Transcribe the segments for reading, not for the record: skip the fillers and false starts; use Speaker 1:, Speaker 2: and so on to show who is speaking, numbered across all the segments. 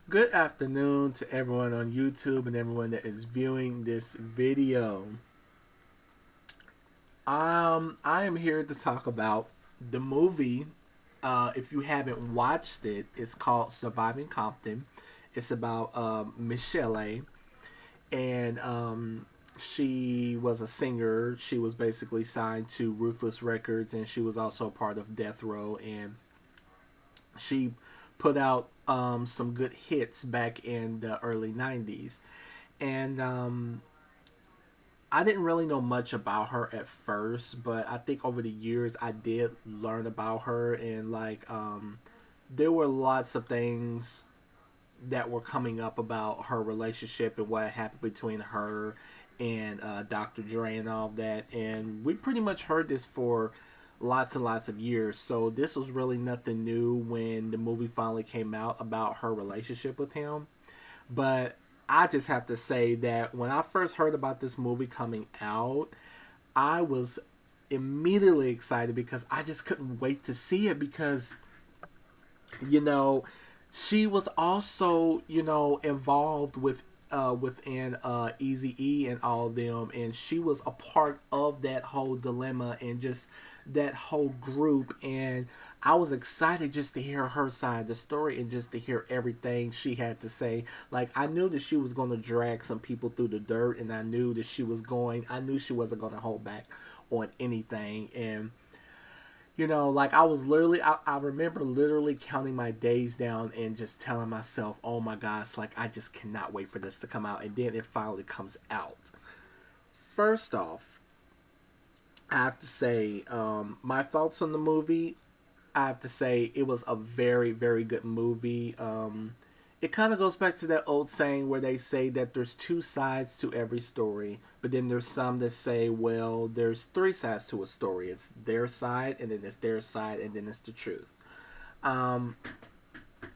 Speaker 1: Good afternoon to everyone on YouTube and everyone that is viewing this video. I am here to talk about the movie. If you haven't watched it, it's called Surviving Compton. It's about Michelle, and she was a singer. She was basically signed to Ruthless Records, and she was also part of Death Row. And she put out some good hits back in the early '90s. And I didn't really know much about her at first, but I think over the years I did learn about her, and there were lots of things that were coming up about her relationship and what happened between her and Dr. Dre and all of that. And we pretty much heard this for lots and lots of years. So this was really nothing new when the movie finally came out about her relationship with him. But I just have to say that when I first heard about this movie coming out, I was immediately excited because I just couldn't wait to see it because you know she was also involved within Easy E and all of them, and she was a part of that whole dilemma and just that whole group. And I was excited just to hear her side of the story and just to hear everything she had to say. Like, I knew that she was going to drag some people through the dirt, and I knew she wasn't going to hold back on anything. And like I remember literally counting my days down and just telling myself, oh my gosh, like I just cannot wait for this to come out. And then it finally comes out. First off, I have to say, my thoughts on the movie. I have to say it was a very, very good movie. It kind of goes back to that old saying where they say that there's two sides to every story, but then there's some that say, well, there's three sides to a story. It's their side, and then it's their side, and then it's the truth. Um,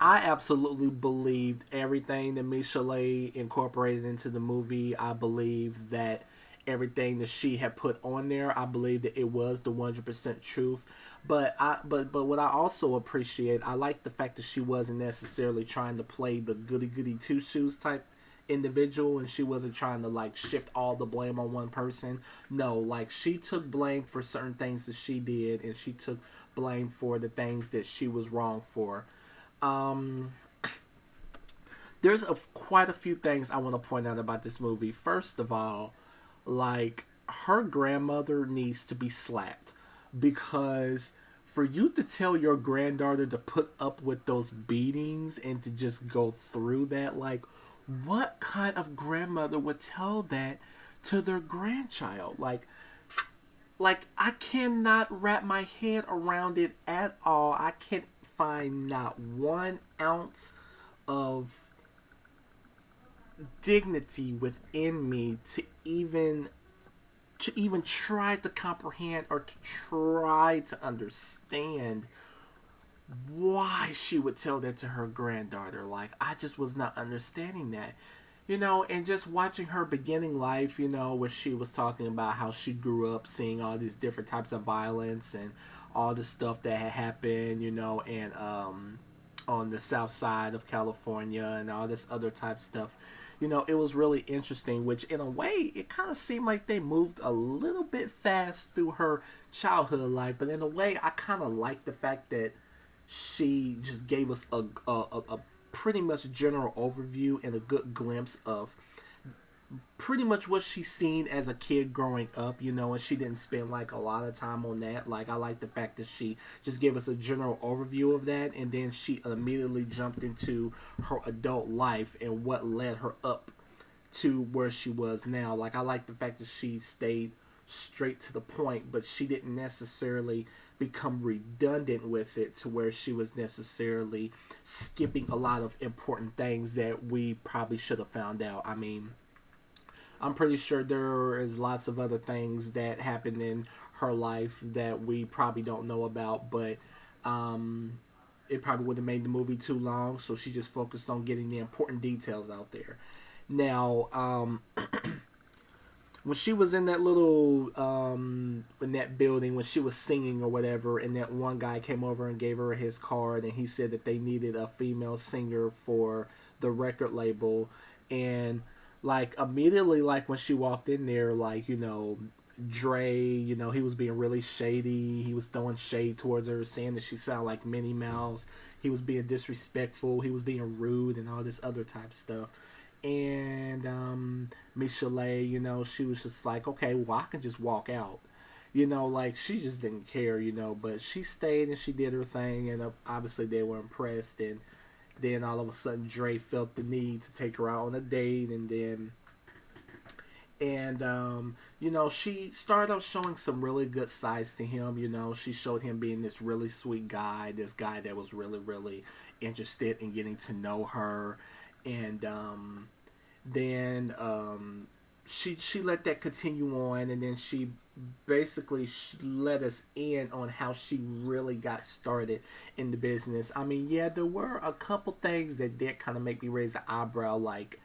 Speaker 1: I absolutely believed everything that Michelle incorporated into the movie. I believe that everything that she had put on there, I believe that it was the 100% truth. But what I also appreciate, I like the fact that she wasn't necessarily trying to play the goody goody two shoes type individual, and she wasn't trying to like shift all the blame on one person. No, like she took blame for certain things that she did, and she took blame for the things that she was wrong for. um there's quite a few things I want to point out about this movie. First of all, like, her grandmother needs to be slapped because for you to tell your granddaughter to put up with those beatings and to just go through that, like, what kind of grandmother would tell that to their grandchild? Like, I cannot wrap my head around it at all. I can't find not 1 ounce of dignity within me to even try to comprehend or to try to understand why she would tell that to her granddaughter. Like, I just was not understanding that. And just watching her beginning life, where she was talking about how she grew up seeing all these different types of violence and all the stuff that had happened, and on the south side of California and all this other type stuff. It was really interesting, which in a way, it kind of seemed like they moved a little bit fast through her childhood life. But in a way, I kind of like the fact that she just gave us a pretty much general overview and a good glimpse of pretty much what she's seen as a kid growing up, and she didn't spend like a lot of time on that. Like, I like the fact that she just gave us a general overview of that, and then she immediately jumped into her adult life and what led her up to where she was now. Like, I like the fact that she stayed straight to the point, but she didn't necessarily become redundant with it to where she was necessarily skipping a lot of important things that we probably should have found out. I mean, I'm pretty sure there is lots of other things that happened in her life that we probably don't know about, but um, it probably would have made the movie too long, so she just focused on getting the important details out there. Now, when she was in that little in that building when she was singing or whatever, and that one guy came over and gave her his card, and he said that they needed a female singer for the record label. And like immediately, like when she walked in there, like, Dre, he was being really shady. He was throwing shade towards her, saying that she sounded like Minnie Mouse. He was being disrespectful. He was being rude and all this other type stuff. And Michelet, she was just like, okay, well, I can just walk out. Like she just didn't care, but she stayed and she did her thing, and obviously they were impressed. And then all of a sudden, Dre felt the need to take her out on a date, and she started off showing some really good sides to him. She showed him being this really sweet guy, this guy that was really, really interested in getting to know her. And then she let that continue on, and then she basically let us in on how she really got started in the business. I mean, yeah, there were a couple things that did kind of make me raise an eyebrow, like,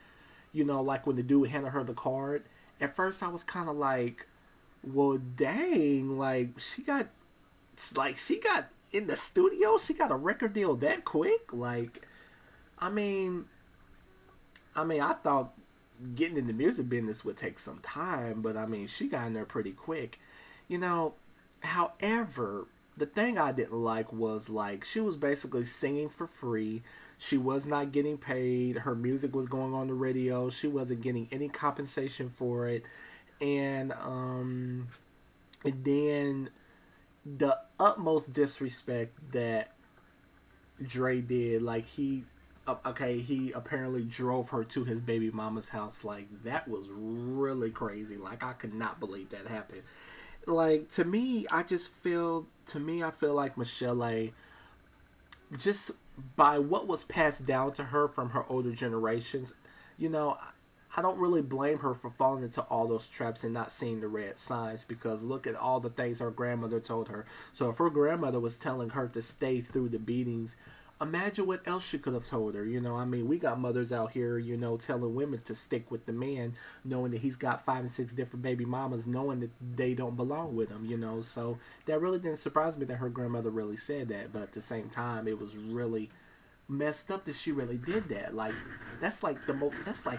Speaker 1: like when the dude handed her the card. At first, I was kind of like, well, dang, like she got in the studio, she got a record deal that quick. Like, I mean, I thought getting in the music business would take some time, but I mean, she got in there pretty quick. You know, however, the thing I didn't like was like she was basically singing for free. She was not getting paid. Her music was going on the radio. She wasn't getting any compensation for it. And then the utmost disrespect that Dre did, like okay, he apparently drove her to his baby mama's house. Like that was really crazy. Like I could not believe that happened. Like I feel like Michelle, just by what was passed down to her from her older generations, you know, I don't really blame her for falling into all those traps and not seeing the red signs, because look at all the things her grandmother told her. So if her grandmother was telling her to stay through the beatings, imagine what else she could have told her. I mean, we got mothers out here, telling women to stick with the man, knowing that he's got 5 and 6 different baby mamas, knowing that they don't belong with him. So that really didn't surprise me that her grandmother really said that. But at the same time, it was really messed up that she really did that. Like, that's like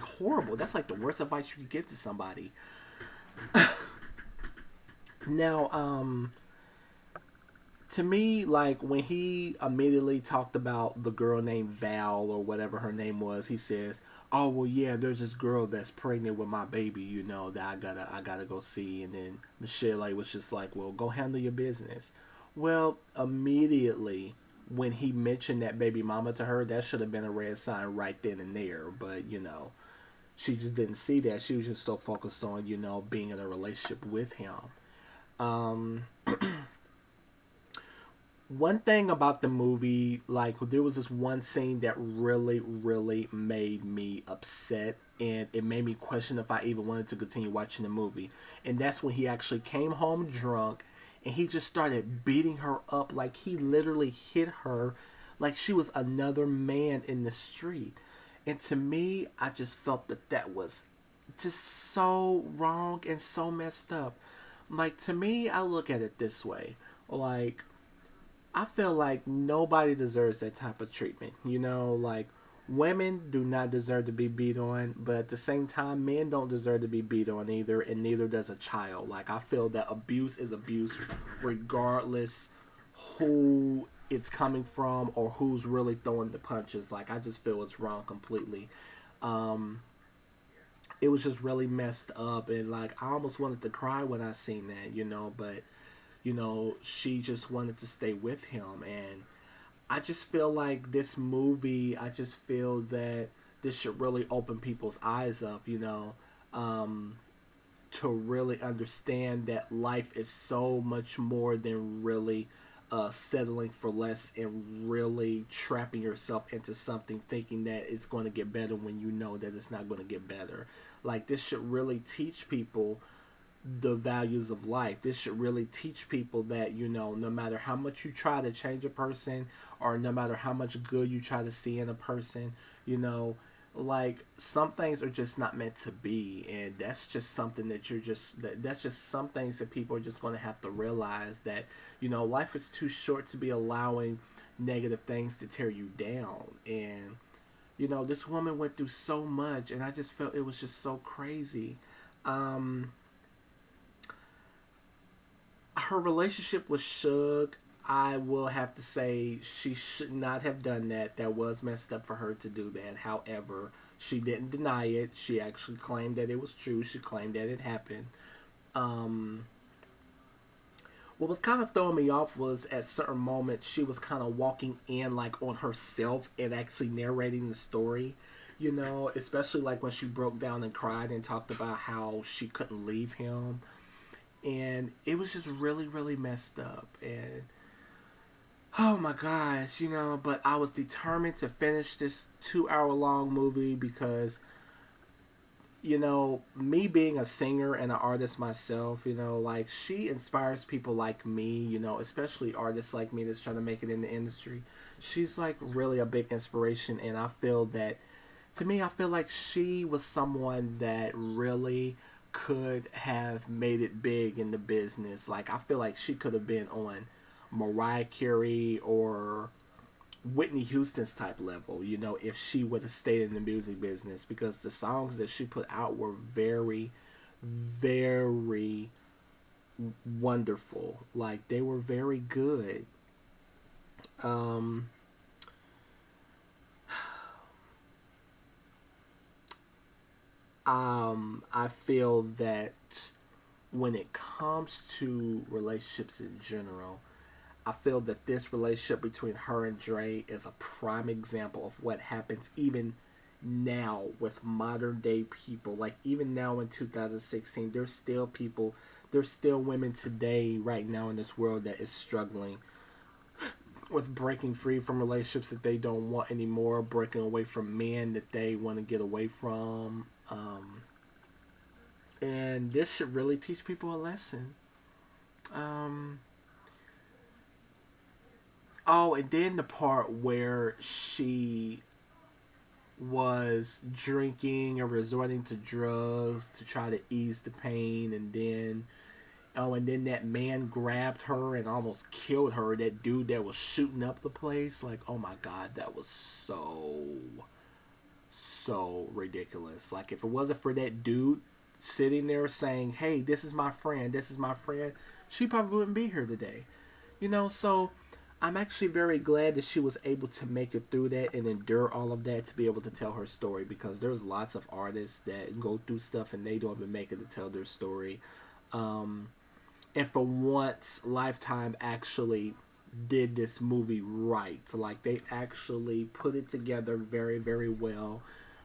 Speaker 1: horrible. That's like the worst advice you could give to somebody. Now, to me, like when he immediately talked about the girl named Val or whatever her name was, he says, "Oh well, yeah, there's this girl that's pregnant with my baby, that I gotta go see." And then Michelle was just like, "Well, go handle your business." Well, immediately when he mentioned that baby mama to her, that should have been a red sign right then and there. But she just didn't see that. She was just so focused on being in a relationship with him. Um, One thing about the movie, like there was this one scene that really, really made me upset, and it made me question if I even wanted to continue watching the movie. And that's when he actually came home drunk, and he just started beating her up. Like he literally hit her like she was another man in the street. And to me, I just felt that that was just so wrong and so messed up. Like to me, I look at it this way. Like I feel like nobody deserves that type of treatment. Like women do not deserve to be beat on, but at the same time, men don't deserve to be beat on either, and neither does a child. Like I feel that abuse is abuse, regardless who it's coming from or who's really throwing the punches. Like I just feel it's wrong completely. Um, it was just really messed up, and like I almost wanted to cry when I seen that, but she just wanted to stay with him. And I just feel like this movie, I just feel that this should really open people's eyes up, um, to really understand that life is so much more than really settling for less and really trapping yourself into something thinking that it's going to get better when you know that it's not going to get better. Like, this should really teach people the values of life. This should really teach people that, no matter how much you try to change a person or no matter how much good you try to see in a person, you know, like some things are just not meant to be, and that's just something that that's just some things that people are just going to have to realize, that life is too short to be allowing negative things to tear you down. And this woman went through so much, and I just felt it was just so crazy. um Her relationship with Suge, I will have to say she should not have done that. That was messed up for her to do that. However, she didn't deny it. She actually claimed that it was true. She claimed that it happened. Um, what was kind of throwing me off was at certain moments she was kind of walking in like on herself and actually narrating the story. Especially like when she broke down and cried and talked about how she couldn't leave him, and it was just really really messed up. And oh my gosh, but I was determined to finish this 2 hour long movie because, me being a singer and an artist myself, like she inspires people like me, especially artists like me that's trying to make it in the industry. She's like really a big inspiration, and I feel that, to me, I feel like she was someone that really could have made it big in the business. Like, I feel like she could have been on Mariah Carey or Whitney Houston's type level, if she would have stayed in the music business, because the songs that she put out were very, very wonderful. Like, they were very good. Um, I feel that when it comes to relationships in general, I feel that this relationship between her and Dre is a prime example of what happens even now with modern day people. Like, even now in 2016, there's still women today, right now in this world, that is struggling with breaking free from relationships that they don't want anymore, breaking away from men that they want to get away from. And this should really teach people a lesson. Um, oh, and then the part where she was drinking or resorting to drugs to try to ease the pain, and then that man grabbed her and almost killed her, that dude that was shooting up the place. Like, oh my god, that was so ridiculous. Like, if it wasn't for that dude sitting there saying, hey, this is my friend, she probably wouldn't be here today. So I'm actually very glad that she was able to make it through that and endure all of that to be able to tell her story, because there's lots of artists that go through stuff and they don't even make it to tell their story. Um, and for once, Lifetime actually did this movie right. Like, they actually put it together very, very well.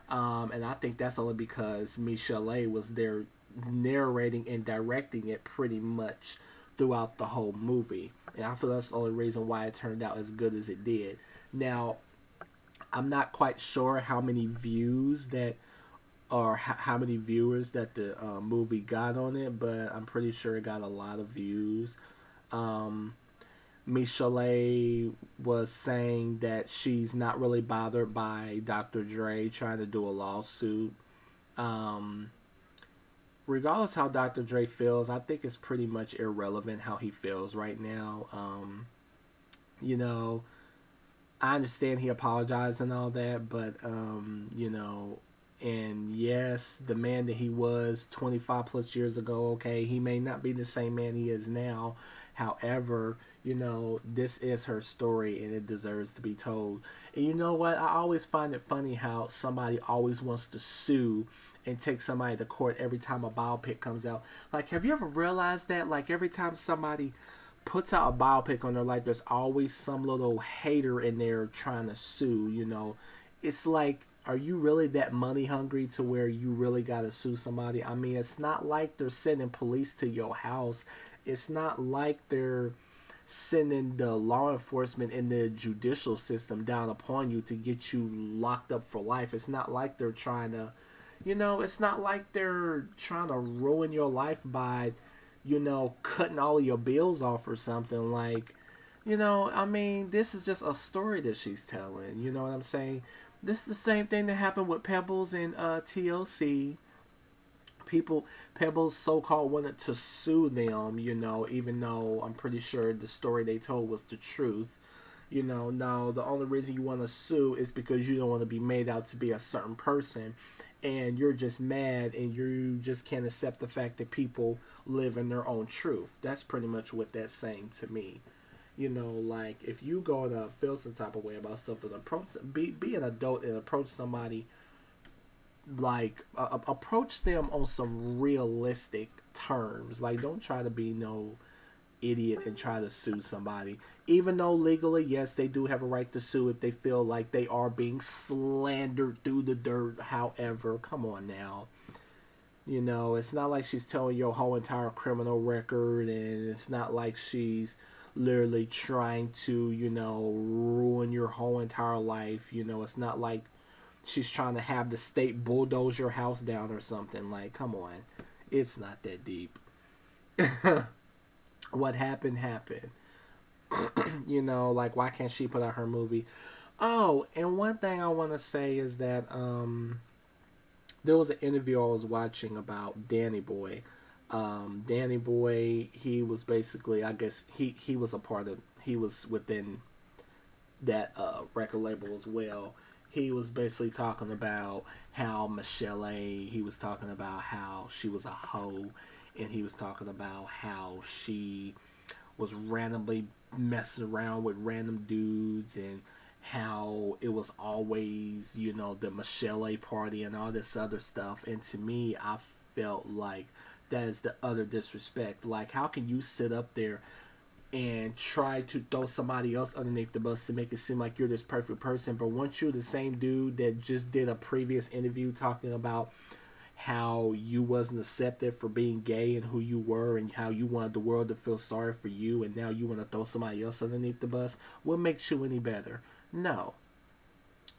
Speaker 1: And I think that's only because Michelle was there narrating and directing it pretty much throughout the whole movie. And I feel that's the only reason why it turned out as good as it did. Now, I'm not quite sure how many views that, or how many viewers that the movie got on it, but I'm pretty sure it got a lot of views. Um, Michelle was saying that she's not really bothered by Dr. Dre trying to do a lawsuit. Um, Regardless how Dr. Dre feels, I think it's pretty much irrelevant how he feels right now. You know, I understand he apologized and all that, but and yes, the man that he was 25 plus years ago, okay, he may not be the same man he is now. However, this is her story and it deserves to be told. And you know what? I always find it funny how somebody always wants to sue and take somebody to court every time a biopic comes out. Like, have you ever realized that? Like, every time somebody puts out a biopic on their life, there's always some little hater in there trying to sue. It's like, are you really that money hungry to where you really gotta sue somebody? I mean, it's not like they're sending police to your house. It's not like they're sending the law enforcement and the judicial system down upon you to get you locked up for life. It's not like they're trying to, it's not like they're trying to ruin your life by, cutting all of your bills off or something. Like, I mean, this is just a story that she's telling. You know what I'm saying? This is the same thing that happened with Pebbles and TLC. People, Pebbles so called wanted to sue them, even though I'm pretty sure the story they told was the truth. Now the only reason you want to sue is because you don't want to be made out to be a certain person, and you're just mad and you just can't accept the fact that people live in their own truth. That's pretty much what that's saying to me. Like if you go to feel some type of way about something, be an adult and approach somebody, like approach them on some realistic terms. Like don't try to be no idiot and try to sue somebody. Even though legally, yes, they do have a right to sue if they feel like they are being slandered through the dirt. However, come on now. It's not like she's telling your whole entire criminal record, and it's not like she's literally trying to, ruin your whole entire life. It's not like she's trying to have the state bulldoze your house down or something. Like, come on. It's not that deep. What happened, happened. Like, why can't she put out her movie? Oh, and one thing I want to say is that there was an interview I was watching about Danny Boy. Danny Boy, he was basically, I guess, he was a part of, he was within that record label as well. He was basically talking about how Michelle A. He was talking about how she was a hoe, and he was talking about how she was randomly messing around with random dudes, and how it was always, the Michelle A party and all this other stuff. And to me, I felt like that is the utter disrespect. Like, how can you sit up there and try to throw somebody else underneath the bus to make it seem like you're this perfect person, but weren't you the same dude that just did a previous interview talking about how you wasn't accepted for being gay and who you were and how you wanted the world to feel sorry for you, and now you want to throw somebody else underneath the bus? What makes you any better? No.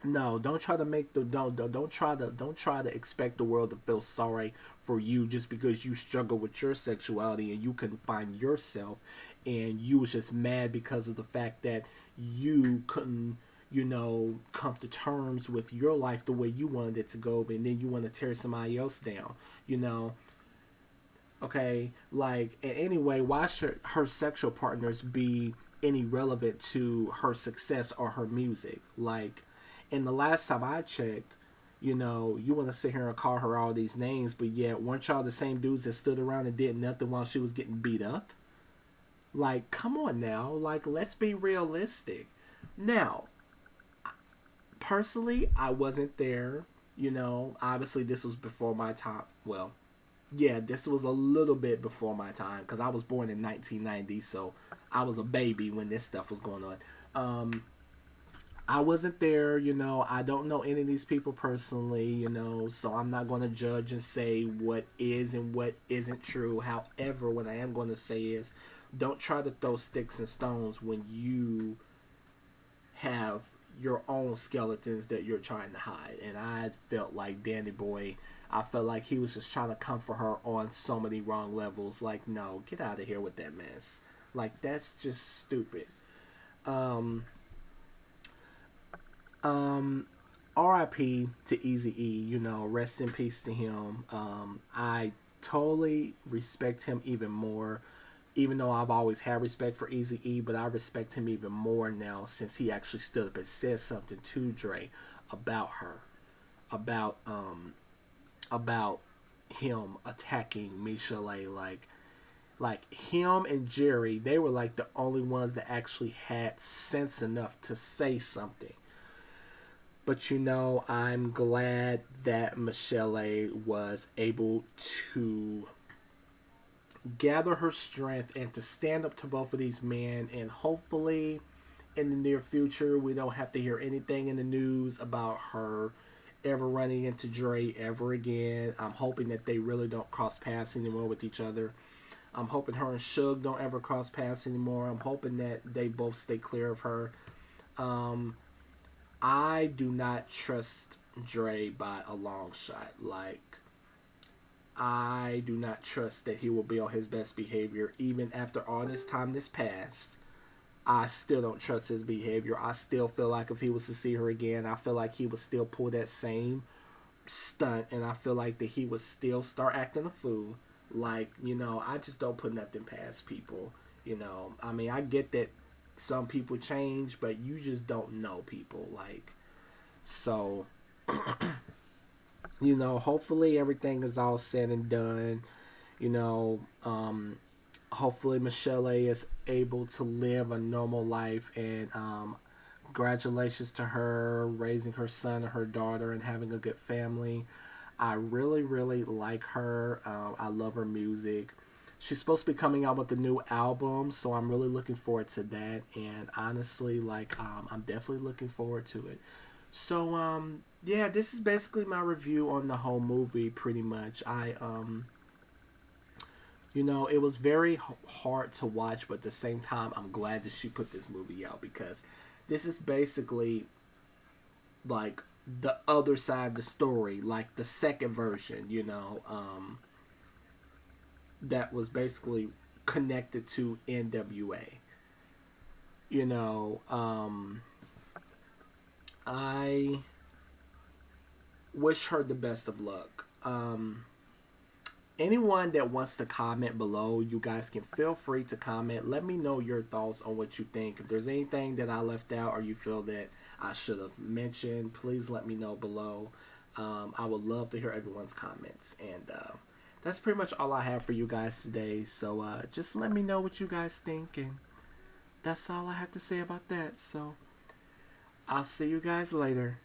Speaker 1: No, don't try to make the don't try to expect the world to feel sorry for you just because you struggle with your sexuality and you couldn't find yourself, and you was just mad because of the fact that you couldn't, come to terms with your life the way you wanted it to go, and then you want to tear somebody else down, you know. Okay, like, and anyway, why should her sexual partners be any relevant to her success or her music? Like, and the last time I checked, you want to sit here and call her all these names, but yet weren't y'all the same dudes that stood around and did nothing while she was getting beat up? Like, come on now. Like, let's be realistic. Now, personally, I wasn't there. Obviously, this was before my time. Well, yeah, this was a little bit before my time because I was born in 1990, so I was a baby when this stuff was going on. I wasn't there, I don't know any of these people personally, so I'm not going to judge and say what is and what isn't true. However, what I am going to say is don't try to throw sticks and stones when you have your own skeletons that you're trying to hide. And I felt like Danny Boy, I felt like he was just trying to comfort her on so many wrong levels. Like, no, get out of here with that mess. Like, that's just stupid. Um, R.I.P. to Easy E. Rest in peace to him. I totally respect him even more, even though I've always had respect for Easy E, but I respect him even more now since he actually stood up and said something to Dre about her, about about him attacking Michelle. Like him and Jerry, they were like the only ones that actually had sense enough to say something. But I'm glad that Michelle was able to gather her strength and to stand up to both of these men. And hopefully, in the near future, we don't have to hear anything in the news about her ever running into Dre ever again. I'm hoping that they really don't cross paths anymore with each other. I'm hoping her and Suge don't ever cross paths anymore. I'm hoping that they both stay clear of her. Um, I do not trust Dre by a long shot. Like, I do not trust that he will be on his best behavior even after all this time this passed. I still don't trust his behavior. I still feel like if he was to see her again, I feel like he would still pull that same stunt, and I feel like that he would still start acting a fool. Like, I just don't put nothing past people. I mean, I get that some people change, but you just don't know people. Like, so, hopefully everything is all said and done. You know, hopefully Michelle is able to live a normal life, and congratulations to her raising her son and her daughter and having a good family. I really, really like her. I love her music. She's supposed to be coming out with a new album, so I'm really looking forward to that. And honestly, like, I'm definitely looking forward to it. So, yeah, this is basically my review on the whole movie. Pretty much, it was very hard to watch, but at the same time, I'm glad that she put this movie out because this is basically like the other side of the story, like the second version, that was basically connected to NWA. You know, I wish her the best of luck. Anyone that wants to comment below, you guys can feel free to comment. Let me know your thoughts on what you think. If there's anything that I left out or you feel that I should have mentioned, please let me know below. I would love to hear everyone's comments. And that's pretty much all I have for you guys today. So just let me know what you guys think. And that's all I have to say about that. So I'll see you guys later.